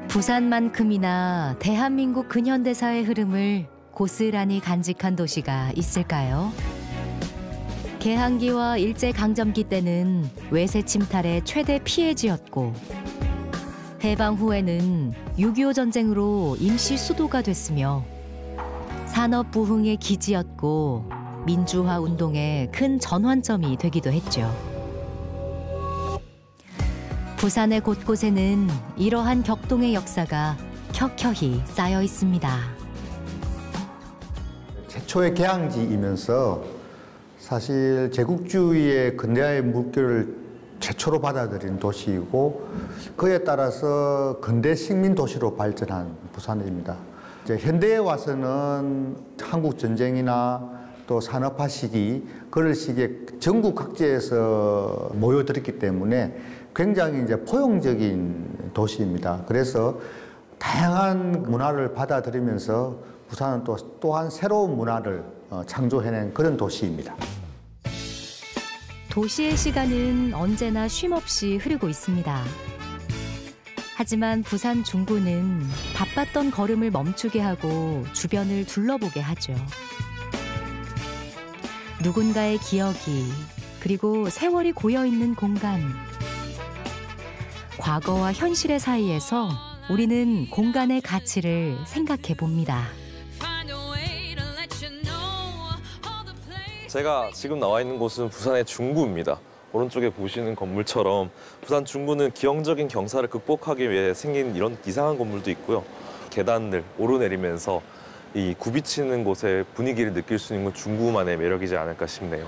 부산만큼이나 대한민국 근현대사의 흐름을 고스란히 간직한 도시가 있을까요? 개항기와 일제강점기 때는 외세 침탈의 최대 피해지였고 해방 후에는 6.25 전쟁으로 임시 수도가 됐으며 산업 부흥의 기지였고 민주화 운동의 큰 전환점이 되기도 했죠. 부산의 곳곳에는 이러한 격동의 역사가 켜켜이 쌓여 있습니다. 최초의 개항지이면서 사실 제국주의의 근대화의 물결을 최초로 받아들인 도시이고 그에 따라서 근대 식민 도시로 발전한 부산입니다. 이제 현대에 와서는 한국 전쟁이나 또 산업화 시기, 그럴 시기에 전국 각지에서 모여들었기 때문에 굉장히 이제 포용적인 도시입니다. 그래서 다양한 문화를 받아들이면서 부산은 또한 새로운 문화를 창조해낸 그런 도시입니다. 도시의 시간은 언제나 쉼없이 흐르고 있습니다. 하지만 부산 중구는 바빴던 걸음을 멈추게 하고 주변을 둘러보게 하죠. 누군가의 기억이 그리고 세월이 고여있는 공간. 과거와 현실의 사이에서 우리는 공간의 가치를 생각해 봅니다. 제가 지금 나와 있는 곳은 부산의 중구입니다. 오른쪽에 보시는 건물처럼 부산 중구는 기형적인 경사를 극복하기 위해 생긴 이런 이상한 건물도 있고요. 계단을 오르내리면서 이 굽이치는 곳의 분위기를 느낄 수 있는 건 중구만의 매력이지 않을까 싶네요.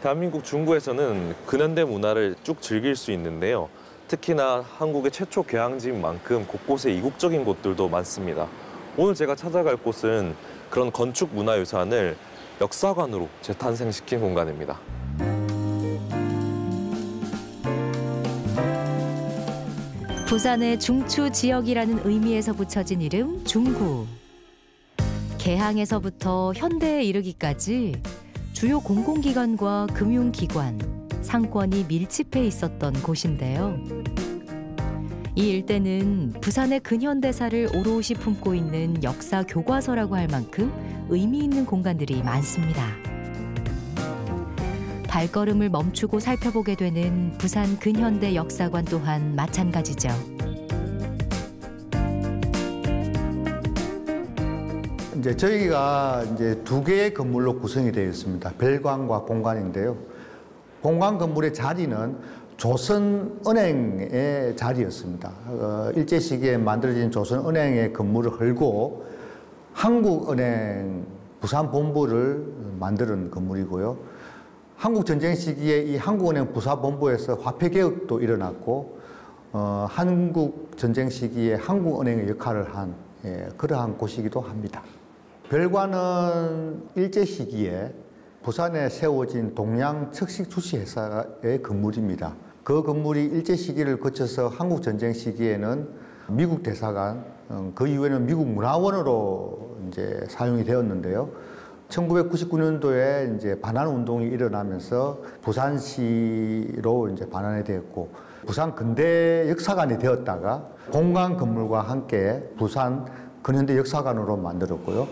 대한민국 중구에서는 근현대 문화를 쭉 즐길 수 있는데요. 특히나 한국의 최초 개항지인 만큼 곳곳에 이국적인 곳들도 많습니다. 오늘 제가 찾아갈 곳은 그런 건축 문화유산을 역사관으로 재탄생시킨 공간입니다. 부산의 중추 지역이라는 의미에서 붙여진 이름 중구. 개항에서부터 현대에 이르기까지 주요 공공기관과 금융기관, 상권이 밀집해 있었던 곳인데요. 이 일대는 부산의 근현대사를 오롯이 품고 있는 역사 교과서라고 할 만큼 의미 있는 공간들이 많습니다. 발걸음을 멈추고 살펴보게 되는 부산 근현대 역사관 또한 마찬가지죠. 이제 저희가 두 개의 건물로 구성이 되어 있습니다. 별관과 본관인데요. 본관 건물의 자리는 조선은행의 자리였습니다. 일제 시기에 만들어진 조선은행의 건물을 헐고 한국은행 부산본부를 만드는 건물이고요. 한국전쟁 시기에 이 한국은행 부산본부에서 화폐개혁도 일어났고 한국전쟁 시기에 한국은행의 역할을 한 그러한 곳이기도 합니다. 별관은 일제 시기에 부산에 세워진 동양척식주시회사의 건물입니다. 그 건물이 일제 시기를 거쳐서 한국전쟁 시기에는 미국 대사관, 그 이후에는 미국 문화원으로 사용이 되었는데요. 1999년도에 반환 운동이 일어나면서 부산시로 반환이 되었고, 부산 근대 역사관이 되었다가 공관 건물과 함께 부산 근현대 역사관으로 만들었고요.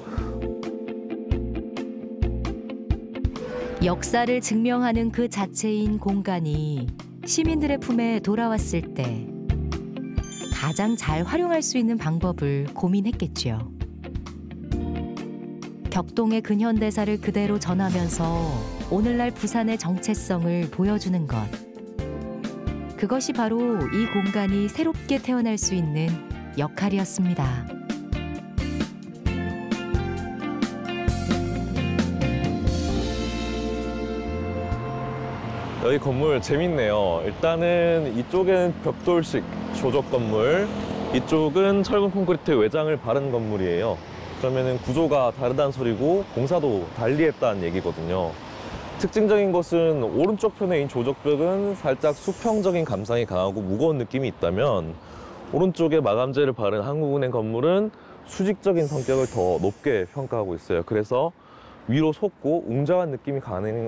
역사를 증명하는 그 자체인 공간이 시민들의 품에 돌아왔을 때 가장 잘 활용할 수 있는 방법을 고민했겠지요. 격동의 근현대사를 그대로 전하면서 오늘날 부산의 정체성을 보여주는 것. 그것이 바로 이 공간이 새롭게 태어날 수 있는 역할이었습니다. 여기 건물 재밌네요. 일단은 이쪽은 벽돌식 조적 건물, 이쪽은 철근 콘크리트 외장을 바른 건물이에요. 그러면은 구조가 다르다는 소리고 공사도 달리 했다는 얘기거든요. 특징적인 것은 오른쪽 편에 있는 조적벽은 살짝 수평적인 감상이 강하고 무거운 느낌이 있다면 오른쪽에 마감재를 바른 한국은행 건물은 수직적인 성격을 더 높게 평가하고 있어요. 그래서 위로 솟고 웅장한 느낌이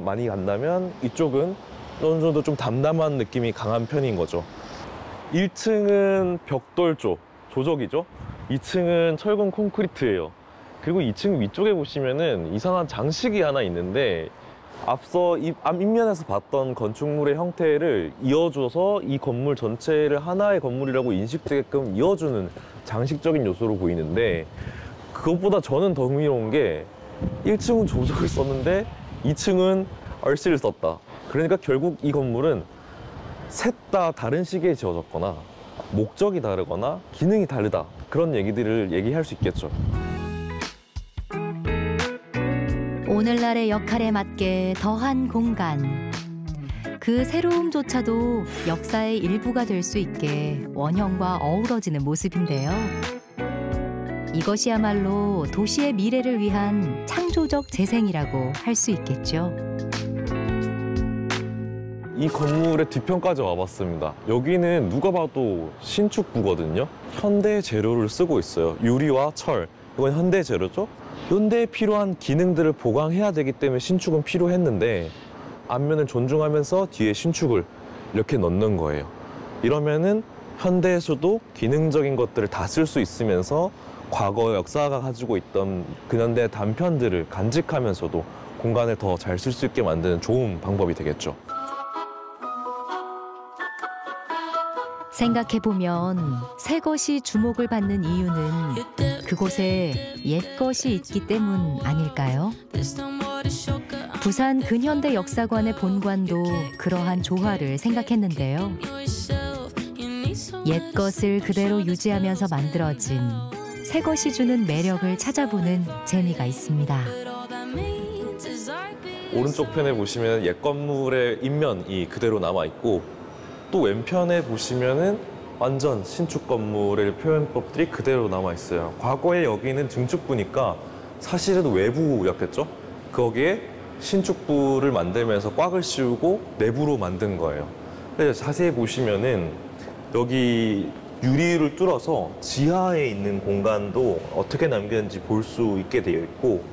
많이 간다면 이쪽은 어느 정도 좀 담담한 느낌이 강한 편인 거죠. 1층은 벽돌 쪽 조적이죠. 2층은 철근 콘크리트예요. 그리고 2층 위쪽에 보시면은 이상한 장식이 하나 있는데 앞서 앞면에서 봤던 건축물의 형태를 이어줘서 이 건물 전체를 하나의 건물이라고 인식되게끔 이어주는 장식적인 요소로 보이는데, 그것보다 저는 더 흥미로운 게 1층은 조적을 썼는데 2층은 RC를 썼다. 그러니까 결국 이 건물은 셋 다 다른 시기에 지어졌거나 목적이 다르거나 기능이 다르다, 그런 얘기들을 얘기할 수 있겠죠. 오늘날의 역할에 맞게 더한 공간. 그 새로움조차도 역사의 일부가 될 수 있게 원형과 어우러지는 모습인데요. 이것이야말로 도시의 미래를 위한 창조적 재생이라고 할 수 있겠죠. 이 건물의 뒤편까지 와봤습니다. 여기는 누가 봐도 신축부거든요. 현대 재료를 쓰고 있어요. 유리와 철, 이건 현대 재료죠. 현대에 필요한 기능들을 보강해야 되기 때문에 신축은 필요했는데, 앞면을 존중하면서 뒤에 신축을 이렇게 넣는 거예요. 이러면은 현대에서도 기능적인 것들을 다 쓸 수 있으면서 과거 역사가 가지고 있던 근현대 단편들을 간직하면서도 공간을 더 잘 쓸 수 있게 만드는 좋은 방법이 되겠죠. 생각해보면 새 것이 주목을 받는 이유는 그곳에 옛 것이 있기 때문 아닐까요? 부산 근현대 역사관의 본관도 그러한 조화를 생각했는데요. 옛 것을 그대로 유지하면서 만들어진 새 것이 주는 매력을 찾아보는 재미가 있습니다. 오른쪽 편에 보시면 옛 건물의 인면이 그대로 남아있고, 또 왼편에 보시면은 완전 신축 건물의 표현법들이 그대로 남아있어요. 과거에 여기는 증축부니까 사실은 외부였겠죠? 거기에 신축부를 만들면서 꽉을 씌우고 내부로 만든 거예요. 그래서 자세히 보시면은 여기 유리를 뚫어서 지하에 있는 공간도 어떻게 남겼는지 볼 수 있게 되어 있고,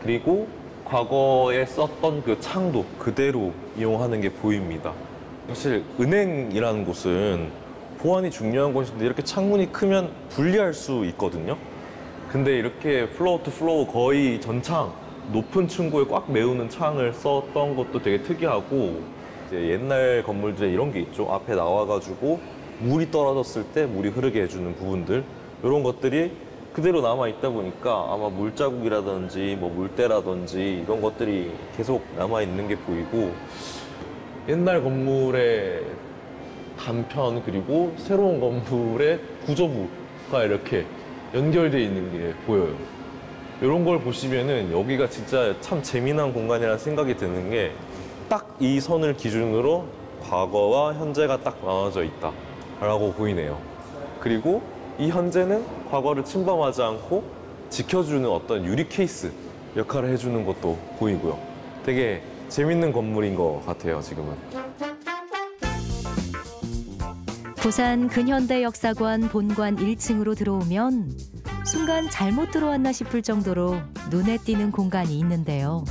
그리고 과거에 썼던 그 창도 그대로 이용하는 게 보입니다. 사실 은행이라는 곳은 보안이 중요한 곳인데 이렇게 창문이 크면 분리할 수 있거든요. 근데 이렇게 플로어 투 플로어 거의 전창, 높은 층고에 꽉 메우는 창을 썼던 것도 되게 특이하고, 이제 옛날 건물들에 이런 게 있죠. 앞에 나와가지고 물이 떨어졌을 때 물이 흐르게 해주는 부분들, 이런 것들이 그대로 남아있다 보니까 아마 물자국이라든지 뭐 물때라든지 이런 것들이 계속 남아있는 게 보이고, 옛날 건물의 단편 그리고 새로운 건물의 구조부가 이렇게 연결되어 있는 게 보여요. 이런 걸 보시면은 여기가 진짜 참 재미난 공간이라는 생각이 드는 게, 딱 이 선을 기준으로 과거와 현재가 딱 나눠져 있다라고 보이네요. 그리고 이 현재는 과거를 침범하지 않고 지켜주는 어떤 유리 케이스 역할을 해주는 것도 보이고요. 되게 재밌는 건물인 것 같아요, 지금은. 부산 근현대 역사관 본관 1층으로 들어오면 순간 잘못 들어왔나 싶을 정도로 눈에 띄는 공간이 있는데요.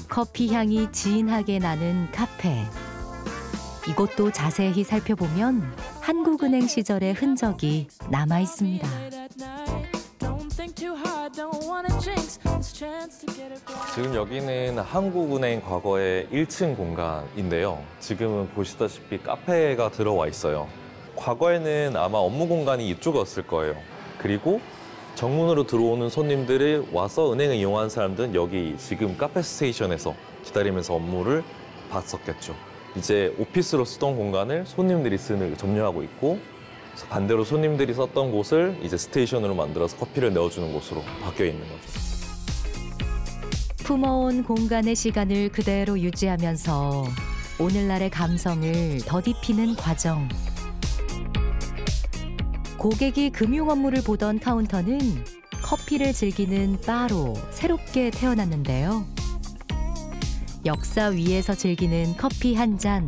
커피 향이 진하게 나는 카페. 이곳도 자세히 살펴보면 한국은행 시절의 흔적이 남아 있습니다. 지금 여기는 한국은행 과거의 1층 공간인데요. 지금은 보시다시피 카페가 들어와 있어요. 과거에는 아마 업무 공간이 이쪽이었을 거예요. 그리고 정문으로 들어오는 손님들이 와서 은행을 이용한 사람들은 여기 지금 카페 스테이션에서 기다리면서 업무를 봤었겠죠. 이제 오피스로 쓰던 공간을 손님들이 점유하고 있고, 반대로 손님들이 썼던 곳을 이제 스테이션으로 만들어서 커피를 내어주는 곳으로 바뀌어 있는 거죠. 품어온 공간의 시간을 그대로 유지하면서 오늘날의 감성을 더딥히는 과정. 고객이 금융 업무를 보던 카운터는 커피를 즐기는 바로 새롭게 태어났는데요. 역사 위에서 즐기는 커피 한 잔,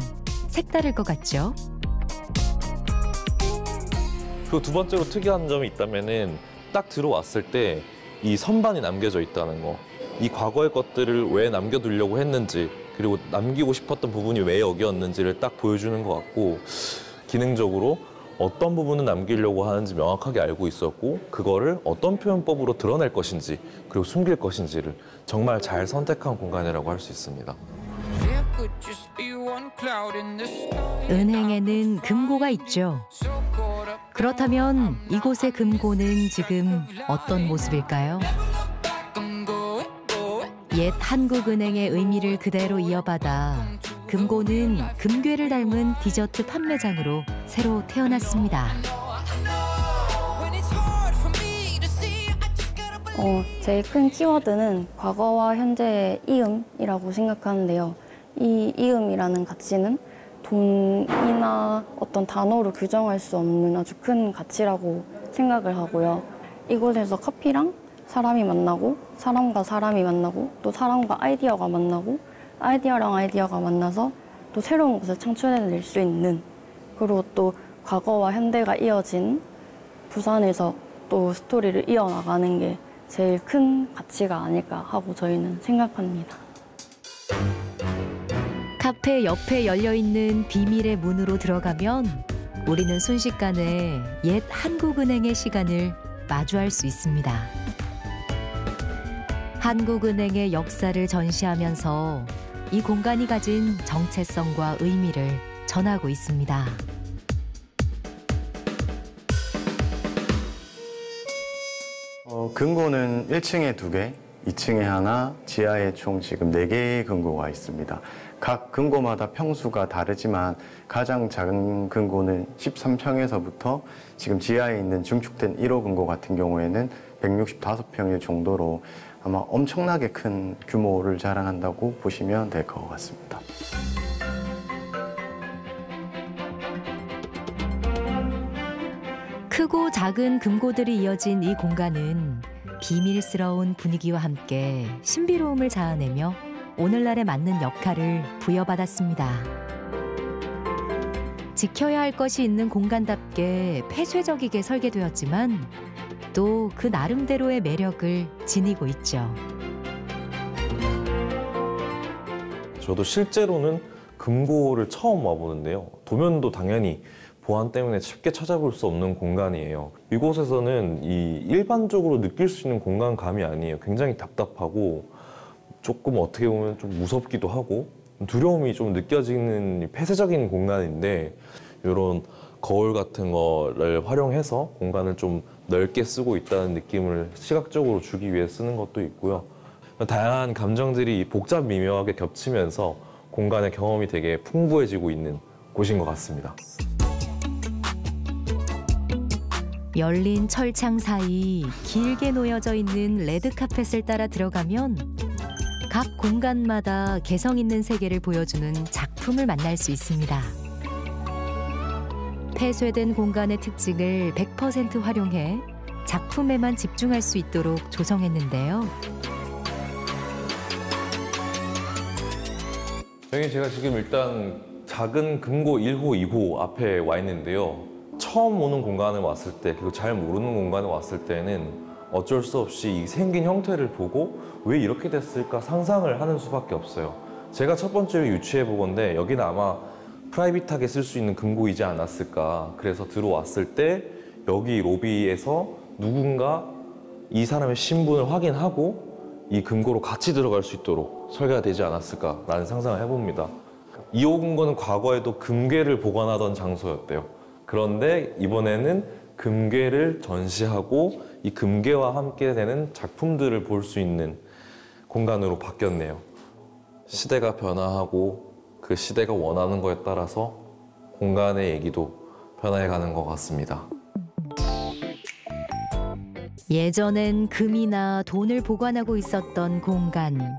색다를 것 같죠? 그리고 두 번째로 특이한 점이 있다면은 딱 들어왔을 때 이 선반이 남겨져 있다는 거. 이 과거의 것들을 왜 남겨두려고 했는지, 그리고 남기고 싶었던 부분이 왜 여기였는지를 딱 보여주는 것 같고, 기능적으로 어떤 부분을 남기려고 하는지 명확하게 알고 있었고 그거를 어떤 표현법으로 드러낼 것인지 그리고 숨길 것인지를 정말 잘 선택한 공간이라고 할 수 있습니다. 은행에는 금고가 있죠. 그렇다면 이곳의 금고는 지금 어떤 모습일까요? 옛 한국은행의 의미를 그대로 이어받아 금고는 금괴를 닮은 디저트 판매장으로 새로 태어났습니다. 제일 큰 키워드는 과거와 현재의 이음이라고 생각하는데요. 이 이음이라는 가치는 돈이나 어떤 단어로 규정할 수 없는 아주 큰 가치라고 생각을 하고요. 이곳에서 커피랑 사람이 만나고 사람과 사람이 만나고 또 사람과 아이디어가 만나고 아이디어랑 아이디어가 만나서 또 새로운 것을 창출해낼 수 있는 그리고 또 과거와 현대가 이어진 부산에서 또 스토리를 이어나가는 게 제일 큰 가치가 아닐까 하고 저희는 생각합니다. 카페 옆에 열려있는 비밀의 문으로 들어가면 우리는 순식간에 옛 한국은행의 시간을 마주할 수 있습니다. 한국은행의 역사를 전시하면서 이 공간이 가진 정체성과 의미를 전하고 있습니다. 금고는 1층에 2개, 2층에 하나, 지하에 총 지금 4개의 금고가 있습니다. 각 금고마다 평수가 다르지만 가장 작은 금고는 13평에서부터 지금 지하에 있는 증축된 1호 금고 같은 경우에는 165평일 정도로 아마 엄청나게 큰 규모를 자랑한다고 보시면 될 것 같습니다. 크고 작은 금고들이 이어진 이 공간은 비밀스러운 분위기와 함께 신비로움을 자아내며 오늘날에 맞는 역할을 부여받았습니다. 지켜야 할 것이 있는 공간답게 폐쇄적이게 설계되었지만 또 그 나름대로의 매력을 지니고 있죠. 저도 실제로는 금고를 처음 와보는데요. 도면도 당연히 보안 때문에 쉽게 찾아볼 수 없는 공간이에요. 이곳에서는 일반적으로 느낄 수 있는 공간감이 아니에요. 굉장히 답답하고 조금 어떻게 보면 좀 무섭기도 하고 두려움이 좀 느껴지는 폐쇄적인 공간인데 이런 거울 같은 거를 활용해서 공간을 좀 넓게 쓰고 있다는 느낌을 시각적으로 주기 위해 쓰는 것도 있고요. 다양한 감정들이 복잡 미묘하게 겹치면서 공간의 경험이 되게 풍부해지고 있는 곳인 것 같습니다. 열린 철창 사이 길게 놓여져 있는 레드카펫을 따라 들어가면 각 공간마다 개성 있는 세계를 보여주는 작품을 만날 수 있습니다. 폐쇄된 공간의 특징을 100% 활용해 작품에만 집중할 수 있도록 조성했는데요. 제가 지금 일단 작은 금고 1호, 2호 앞에 와 있는데요. 처음 오는 공간에 왔을 때, 그리고 잘 모르는 공간에 왔을 때는 어쩔 수 없이 이 생긴 형태를 보고 왜 이렇게 됐을까 상상을 하는 수밖에 없어요. 제가 첫 번째로 유추해보건데 여기는 아마 프라이빗하게 쓸 수 있는 금고이지 않았을까. 그래서 들어왔을 때 여기 로비에서 누군가 이 사람의 신분을 확인하고 이 금고로 같이 들어갈 수 있도록 설계가 되지 않았을까라는 상상을 해봅니다. 2호 금고는 과거에도 금괴를 보관하던 장소였대요. 그런데 이번에는 금괴를 전시하고 이 금괴와 함께 되는 작품들을 볼 수 있는 공간으로 바뀌었네요. 시대가 변화하고 그 시대가 원하는 거에 따라서 공간의 얘기도 변해가는 것 같습니다. 예전엔 금이나 돈을 보관하고 있었던 공간.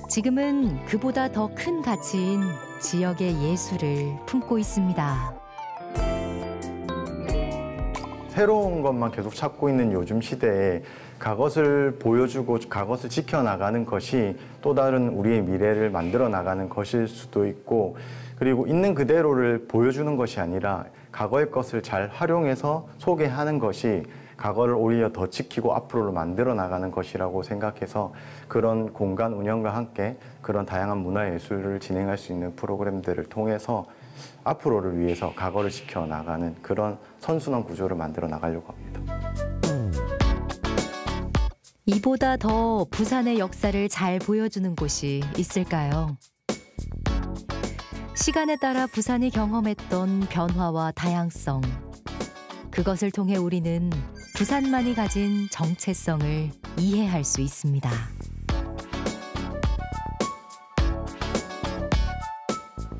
지금은 그보다 더 큰 가치인 지역의 예술을 품고 있습니다. 새로운 것만 계속 찾고 있는 요즘 시대에 그것을 보여주고 그것을 지켜나가는 것이 또 다른 우리의 미래를 만들어 나가는 것일 수도 있고, 그리고 있는 그대로를 보여주는 것이 아니라 과거의 것을 잘 활용해서 소개하는 것이 과거를 오히려 더 지키고 앞으로를 만들어 나가는 것이라고 생각해서 그런 공간 운영과 함께 그런 다양한 문화예술을 진행할 수 있는 프로그램들을 통해서 앞으로를 위해서 과거를 지켜나가는 그런 선순환 구조를 만들어 나가려고 합니다. 이보다 더 부산의 역사를 잘 보여주는 곳이 있을까요? 시간에 따라 부산이 경험했던 변화와 다양성. 그것을 통해 우리는 부산만이 가진 정체성을 이해할 수 있습니다.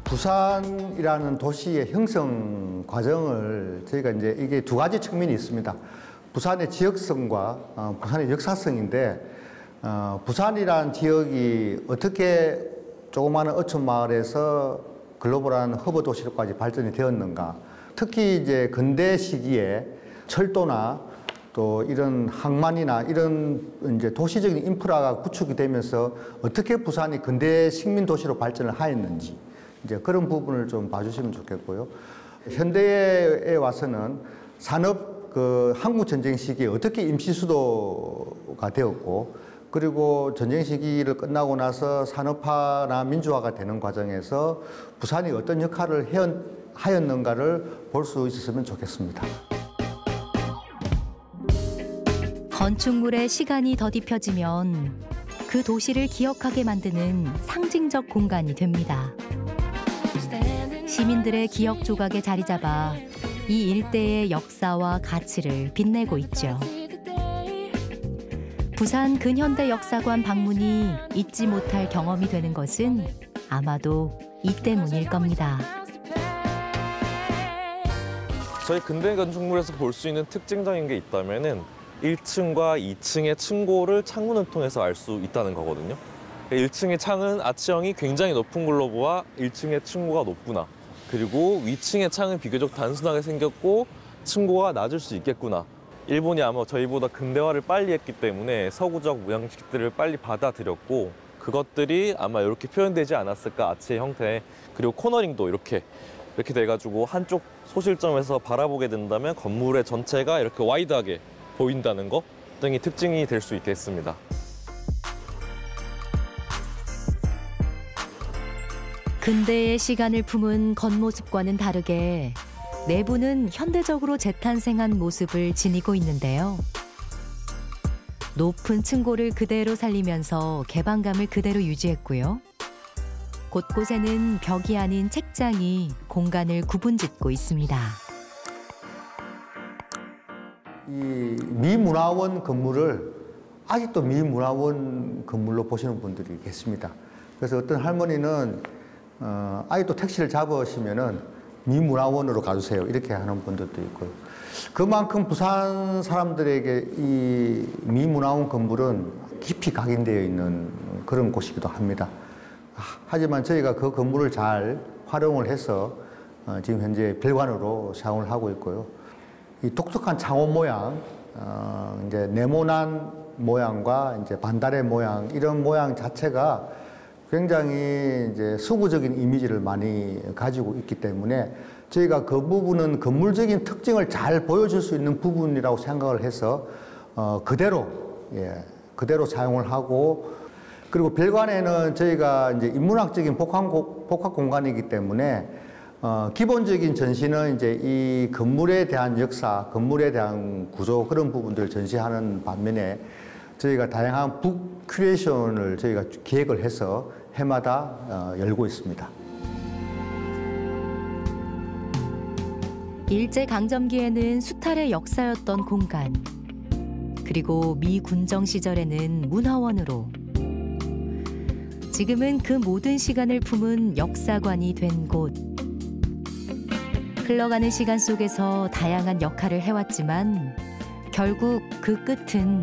부산이라는 도시의 형성 과정을 저희가 이제 이게 두 가지 측면이 있습니다. 부산의 지역성과 부산의 역사성인데, 부산이라는 지역이 어떻게 조그마한 어촌 마을에서 글로벌한 허브 도시로까지 발전이 되었는가. 특히 이제 근대 시기에 철도나 또 이런 항만이나 이런 이제 도시적인 인프라가 구축이 되면서 어떻게 부산이 근대 식민 도시로 발전을 하였는지 이제 그런 부분을 좀 봐주시면 좋겠고요. 현대에 와서는 산업 한국 전쟁 시기에 어떻게 임시 수도가 되었고, 그리고 전쟁 시기를 끝나고 나서 산업화나 민주화가 되는 과정에서 부산이 어떤 역할을 하였는가를 볼 수 있었으면 좋겠습니다. 건축물의 시간이 더딥혀지면 그 도시를 기억하게 만드는 상징적 공간이 됩니다. 시민들의 기억 조각에 자리 잡아 이 일대의 역사와 가치를 빛내고 있죠. 부산 근현대 역사관 방문이 잊지 못할 경험이 되는 것은 아마도 이 때문일 겁니다. 저희 근대 건축물에서 볼 수 있는 특징적인 게 있다면은 1층과 2층의 층고를 창문을 통해서 알 수 있다는 거거든요. 1층의 창은 아치형이 굉장히 높은 걸로 보아 1층의 층고가 높구나. 그리고 위층의 창은 비교적 단순하게 생겼고 층고가 낮을 수 있겠구나. 일본이 아마 저희보다 근대화를 빨리 했기 때문에 서구적 모양식들을 빨리 받아들였고, 그것들이 아마 이렇게 표현되지 않았을까, 아치의 형태. 그리고 코너링도 이렇게 돼가지고 한쪽 소실점에서 바라보게 된다면 건물의 전체가 이렇게 와이드하게 보인다는 것 등이 특징이 될 수 있겠습니다. 근대의 시간을 품은 겉모습과는 다르게 내부는 현대적으로 재탄생한 모습을 지니고 있는데요. 높은 층고를 그대로 살리면서 개방감을 그대로 유지했고요. 곳곳에는 벽이 아닌 책장이 공간을 구분짓고 있습니다. 이 미문화원 건물을 아직도 미문화원 건물로 보시는 분들이 계십니다. 그래서 어떤 할머니는 아직도 택시를 잡으시면은 미문화원으로 가주세요 이렇게 하는 분들도 있고요. 그만큼 부산 사람들에게 이 미문화원 건물은 깊이 각인되어 있는 그런 곳이기도 합니다. 하지만 저희가 그 건물을 잘 활용을 해서 지금 현재 별관으로 사용을 하고 있고요. 이 독특한 창호 모양, 이제 네모난 모양과 이제 반달의 모양, 이런 모양 자체가 굉장히 이제 수구적인 이미지를 많이 가지고 있기 때문에 저희가 그 부분은 건물적인 특징을 잘 보여줄 수 있는 부분이라고 생각을 해서 그대로 사용을 하고, 그리고 별관에는 저희가 이제 인문학적인 복합 공간이기 때문에 기본적인 전시는 이제 이 건물에 대한 역사, 건물에 대한 구조 그런 부분들을 전시하는 반면에 저희가 다양한 북 큐레이션을 저희가 기획을 해서 해마다 열고 있습니다. 일제강점기에는 수탈의 역사였던 공간, 그리고 미군정 시절에는 문화원으로, 지금은 그 모든 시간을 품은 역사관이 된 곳. 흘러가는 시간 속에서 다양한 역할을 해왔지만 결국 그 끝은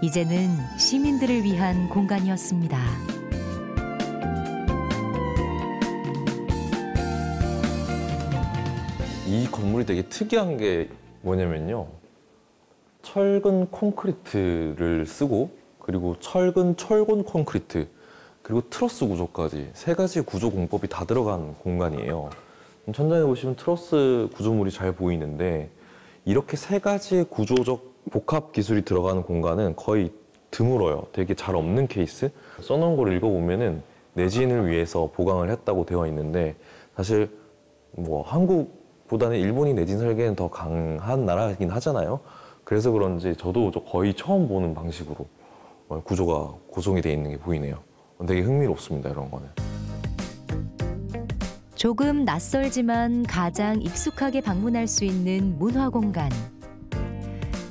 이제는 시민들을 위한 공간이었습니다. 이 건물이 되게 특이한 게 뭐냐면요. 철근 콘크리트를 쓰고, 그리고 철근 콘크리트, 그리고 트러스 구조까지 세 가지 구조 공법이 다 들어간 공간이에요. 천장에 보시면 트러스 구조물이 잘 보이는데, 이렇게 세 가지 구조적 복합 기술이 들어가는 공간은 거의 드물어요. 되게 잘 없는 케이스. 써놓은 걸 읽어보면은 내진을 위해서 보강을 했다고 되어 있는데 사실 뭐 한국보다는 일본이 내진 설계는 더 강한 나라이긴 하잖아요. 그래서 그런지 저도 거의 처음 보는 방식으로 구조가 구성이 되어 있는 게 보이네요. 되게 흥미롭습니다, 이런 거는. 조금 낯설지만 가장 익숙하게 방문할 수 있는 문화 공간.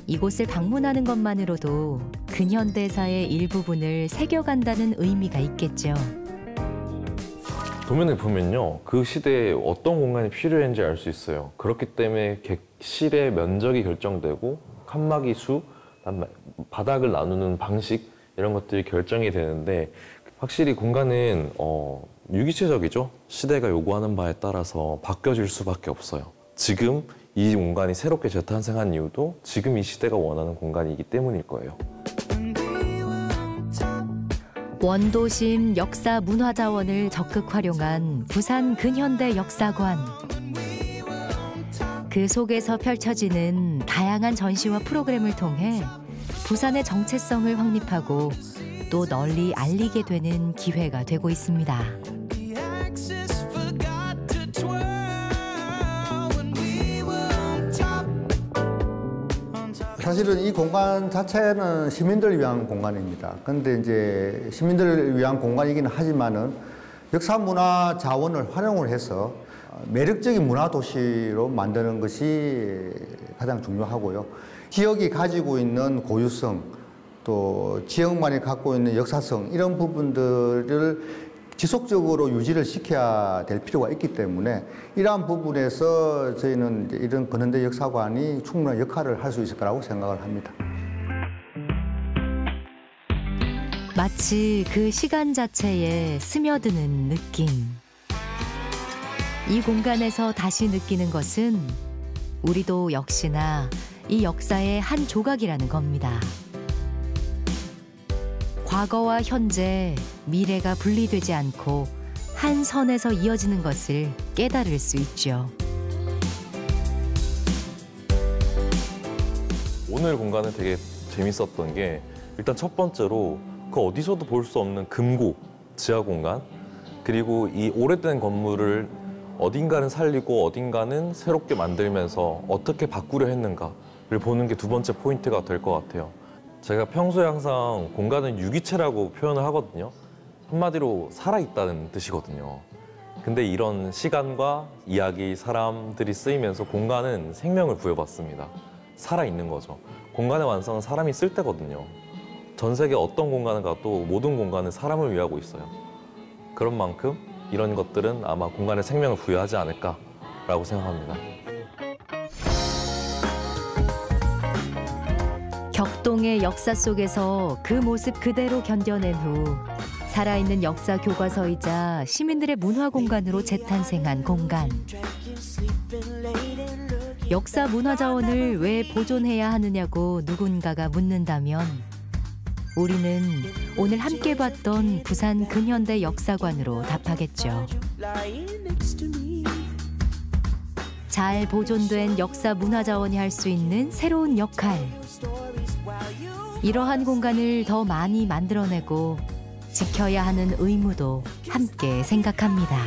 이곳을 방문하는 것만으로도 근현대사의 일부분을 새겨간다는 의미가 있겠죠. 도면을 보면요, 그 시대에 어떤 공간이 필요했는지 알 수 있어요. 그렇기 때문에 객실의 면적이 결정되고 칸막이 수, 바닥을 나누는 방식 이런 것들이 결정이 되는데 확실히 공간은 유기체적이죠. 시대가 요구하는 바에 따라서 바뀌어질 수밖에 없어요. 지금 이 공간이 새롭게 재탄생한 이유도 지금 이 시대가 원하는 공간이기 때문일 거예요. 원도심 역사문화자원을 적극 활용한 부산 근현대 역사관. 그 속에서 펼쳐지는 다양한 전시와 프로그램을 통해 부산의 정체성을 확립하고 또 널리 알리게 되는 기회가 되고 있습니다. 사실은 이 공간 자체는 시민들을 위한 공간입니다. 그런데 이제 시민들을 위한 공간이긴 하지만은 역사문화 자원을 활용을 해서 매력적인 문화 도시로 만드는 것이 가장 중요하고요. 지역이 가지고 있는 고유성, 또 지역만이 갖고 있는 역사성 이런 부분들을 지속적으로 유지를 시켜야 될 필요가 있기 때문에 이러한 부분에서 저희는 이제 이런 근현대 역사관이 충분한 역할을 할 수 있을 거라고 생각을 합니다. 마치 그 시간 자체에 스며드는 느낌. 이 공간에서 다시 느끼는 것은 우리도 역시나 이 역사의 한 조각이라는 겁니다. 과거와 현재, 미래가 분리되지 않고 한 선에서 이어지는 것을 깨달을 수 있죠. 오늘 공간은 되게 재밌었던 게 일단 첫 번째로 그 어디서도 볼 수 없는 금고, 지하 공간, 그리고 이 오래된 건물을 어딘가는 살리고 어딘가는 새롭게 만들면서 어떻게 바꾸려 했는가를 보는 게 두 번째 포인트가 될 것 같아요. 제가 평소에 항상 공간은 유기체라고 표현을 하거든요. 한마디로 살아있다는 뜻이거든요. 근데 이런 시간과 이야기, 사람들이 쓰이면서 공간은 생명을 부여받습니다. 살아있는 거죠. 공간의 완성은 사람이 쓸 때거든요. 전 세계 어떤 공간을 가도 모든 공간은 사람을 위하고 있어요. 그런 만큼 이런 것들은 아마 공간에 생명을 부여하지 않을까라고 생각합니다. 격동의 역사 속에서 그 모습 그대로 견뎌낸 후 살아있는 역사 교과서이자 시민들의 문화 공간으로 재탄생한 공간. 역사 문화 자원을 왜 보존해야 하느냐고 누군가가 묻는다면 우리는 오늘 함께 봤던 부산 근현대 역사관으로 답하겠죠. 잘 보존된 역사 문화 자원이 할 수 있는 새로운 역할. 이러한 공간을 더 많이 만들어내고 지켜야 하는 의무도 함께 생각합니다.